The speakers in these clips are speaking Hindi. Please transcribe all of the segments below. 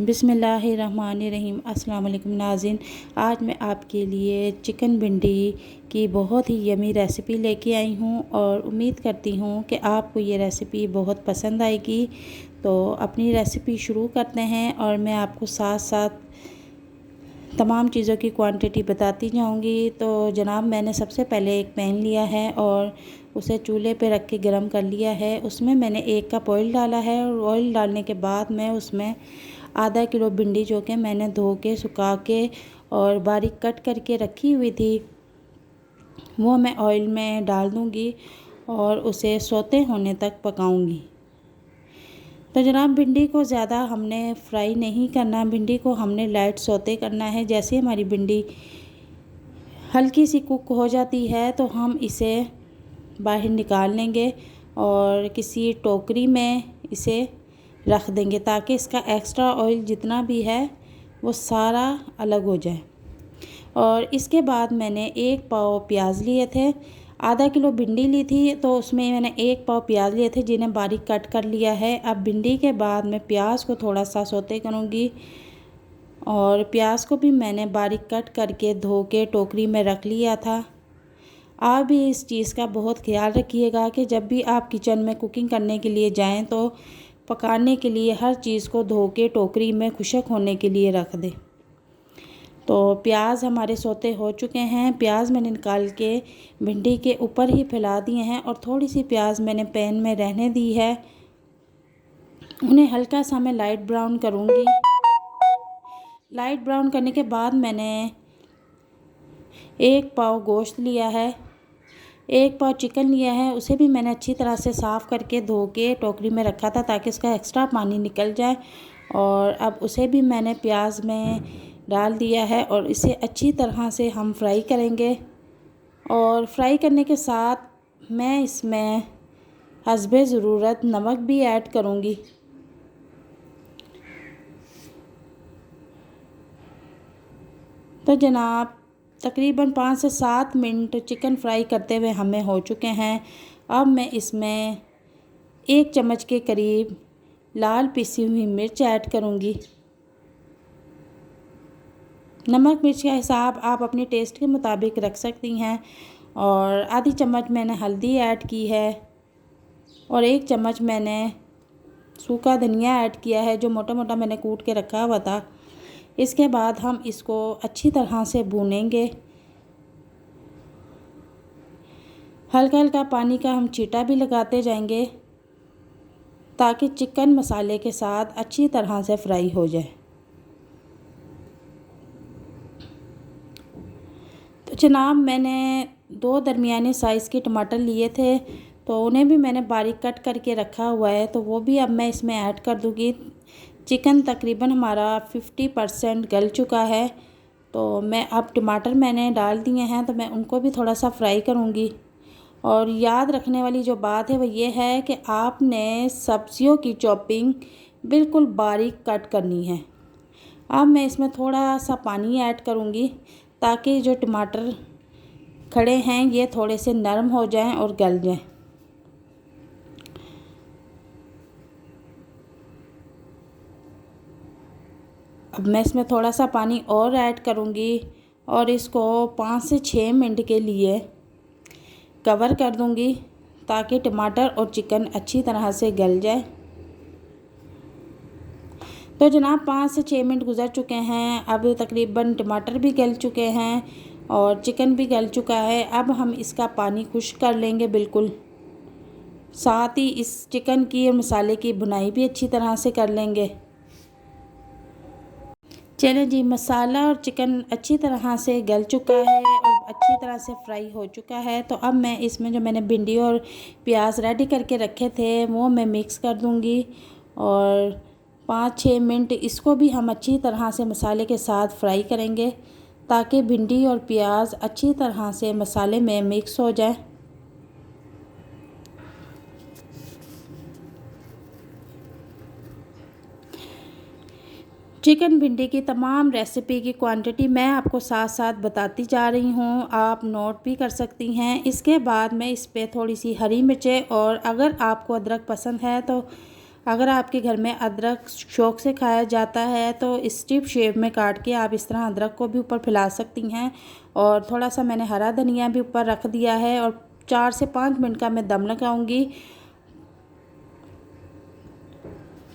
बिस्मिल्लाहिर्रहमानिर्रहीम। अस्सलाम वालेकुम नाज़रीन, आज मैं आपके लिए चिकन भिंडी की बहुत ही यमी रेसिपी लेके आई हूँ और उम्मीद करती हूँ कि आपको ये रेसिपी बहुत पसंद आएगी। तो अपनी रेसिपी शुरू करते हैं और मैं आपको साथ साथ तमाम चीज़ों की क्वांटिटी बताती जाऊंगी। तो जनाब, मैंने सबसे पहले एक पैन लिया है और उसे चूल्हे पे रख के गरम कर लिया है। उसमें मैंने 1 कप ऑयल डाला है और ऑयल डालने के बाद मैं उसमें आधा किलो भिंडी जो कि मैंने धो के सुखा के और बारीक कट करके रखी हुई थी, वो मैं ऑयल में डाल दूँगी और उसे सौते होने तक पकाऊंगी। तो जनाब, भिंडी को ज़्यादा हमने फ्राई नहीं करना, भिंडी को हमने लाइट सौते करना है। जैसे हमारी भिंडी हल्की सी कुक हो जाती है तो हम इसे बाहर निकाल लेंगे और किसी टोकरी में इसे रख देंगे ताकि इसका एक्स्ट्रा ऑयल जितना भी है वो सारा अलग हो जाए। और इसके बाद मैंने 1 पाव प्याज लिए थे, आधा किलो भिंडी ली थी तो उसमें मैंने 1 पाव प्याज लिए थे जिन्हें बारीक कट कर लिया है। अब भिंडी के बाद मैं प्याज को थोड़ा सा सौते करूँगी और प्याज को भी मैंने बारीक कट करके धो के टोकरी में रख लिया था। आप भी इस चीज़ का बहुत ख्याल रखिएगा कि जब भी आप किचन में कुकिंग करने के लिए जाएं तो पकाने के लिए हर चीज़ को धो के टोकरी में खुशक होने के लिए रख दें। तो प्याज हमारे सौते हो चुके हैं। प्याज मैंने निकाल के भिंडी के ऊपर ही फैला दिए हैं और थोड़ी सी प्याज मैंने पैन में रहने दी है। उन्हें हल्का सा मैं लाइट ब्राउन करूँगी। लाइट ब्राउन करने के बाद मैंने 1 पाव गोश्त लिया है, 1 पाव चिकन लिया है। उसे भी मैंने अच्छी तरह से साफ़ करके धो के टोकरी में रखा था ताकि उसका एक्स्ट्रा पानी निकल जाए। और अब उसे भी मैंने प्याज में डाल दिया है और इसे अच्छी तरह से हम फ्राई करेंगे। और फ्राई करने के साथ मैं इसमें हस्बे ज़रूरत नमक भी ऐड करूँगी। तो जनाब, तकरीबन 5 से 7 मिनट चिकन फ्राई करते हुए हमें हो चुके हैं। अब मैं इसमें 1 चम्मच के करीब लाल पिसी हुई मिर्च ऐड करूँगी। नमक मिर्च का हिसाब आप अपने टेस्ट के मुताबिक रख सकती हैं। और आधी चम्मच मैंने हल्दी ऐड की है और 1 चम्मच मैंने सूखा धनिया ऐड किया है जो मोटा मोटा मैंने कूट के रखा हुआ था। इसके बाद हम इसको अच्छी तरह से भूनेंगे। हल्का हल्का पानी का हम छींटा भी लगाते जाएंगे ताकि चिकन मसाले के साथ अच्छी तरह से फ्राई हो जाए। तो जनाब, मैंने 2 दरमियाने साइज़ के टमाटर लिए थे तो उन्हें भी मैंने बारीक कट करके रखा हुआ है, तो वो भी अब मैं इसमें ऐड कर दूँगी। चिकन तकरीबन हमारा 50% गल चुका है तो मैं अब टमाटर मैंने डाल दिए हैं तो मैं उनको भी थोड़ा सा फ्राई करूँगी। और याद रखने वाली जो बात है वो ये है कि आपने सब्जियों की चॉपिंग बिल्कुल बारीक कट करनी है। अब मैं इसमें थोड़ा सा पानी ऐड करूँगी ताकि जो टमाटर खड़े हैं ये थोड़े से नरम हो जाएं और गल जाएं। अब मैं इसमें थोड़ा सा पानी और ऐड करूँगी और इसको 5 से 6 मिनट के लिए कवर कर दूँगी ताकि टमाटर और चिकन अच्छी तरह से गल जाए। तो जनाब, 5 से 6 मिनट गुज़र चुके हैं। अब तकरीबन टमाटर भी गल चुके हैं और चिकन भी गल चुका है। अब हम इसका पानी खुश्क कर लेंगे बिल्कुल। साथ ही इस चिकन की और मसाले की भुनाई भी अच्छी तरह से कर लेंगे। चलें जी, मसाला और चिकन अच्छी तरह से गल चुका है और अच्छी तरह से फ्राई हो चुका है। तो अब मैं इसमें जो मैंने भिंडी और प्याज रेडी करके रखे थे वो मैं मिक्स कर दूंगी और 5-6 मिनट इसको भी हम अच्छी तरह से मसाले के साथ फ्राई करेंगे ताकि भिंडी और प्याज अच्छी तरह से मसाले में मिक्स हो जाए। चिकन भिंडी की तमाम रेसिपी की क्वांटिटी मैं आपको साथ साथ बताती जा रही हूँ, आप नोट भी कर सकती हैं। इसके बाद मैं इस पे थोड़ी सी हरी मिर्चें और अगर आपको अदरक पसंद है तो अगर आपके घर में अदरक शौक़ से खाया जाता है तो स्ट्रिप शेप में काट के आप इस तरह अदरक को भी ऊपर फैला सकती हैं। और थोड़ा सा मैंने हरा धनिया भी ऊपर रख दिया है और 4 से 5 मिनट का मैं दम लगाऊंगी।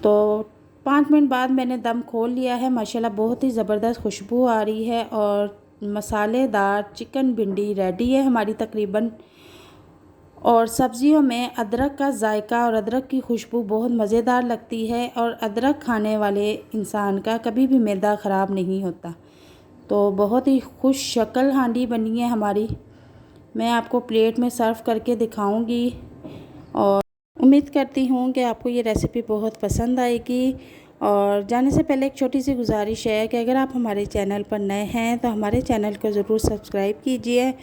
तो 5 मिनट बाद मैंने दम खोल लिया है। माशाल्लाह बहुत ही ज़बरदस्त खुशबू आ रही है और मसालेदार चिकन भिंडी रेडी है हमारी तकरीबन। और सब्ज़ियों में अदरक का जायका और अदरक की खुशबू बहुत मज़ेदार लगती है और अदरक खाने वाले इंसान का कभी भी मैदा ख़राब नहीं होता। तो बहुत ही खुश शक्ल हांडी बनी है हमारी। मैं आपको प्लेट में सर्व करके दिखाऊंगी और उम्मीद करती हूँ कि आपको ये रेसिपी बहुत पसंद आएगी। और जाने से पहले एक छोटी सी गुजारिश है कि अगर आप हमारे चैनल पर नए हैं तो हमारे चैनल को ज़रूर सब्सक्राइब कीजिए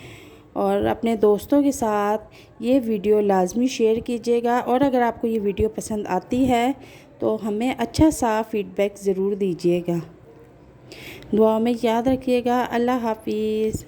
और अपने दोस्तों के साथ ये वीडियो लाजमी शेयर कीजिएगा। और अगर आपको ये वीडियो पसंद आती है तो हमें अच्छा सा फीडबैक ज़रूर दीजिएगा। दुआ में याद रखिएगा। अल्लाह हाफिज़।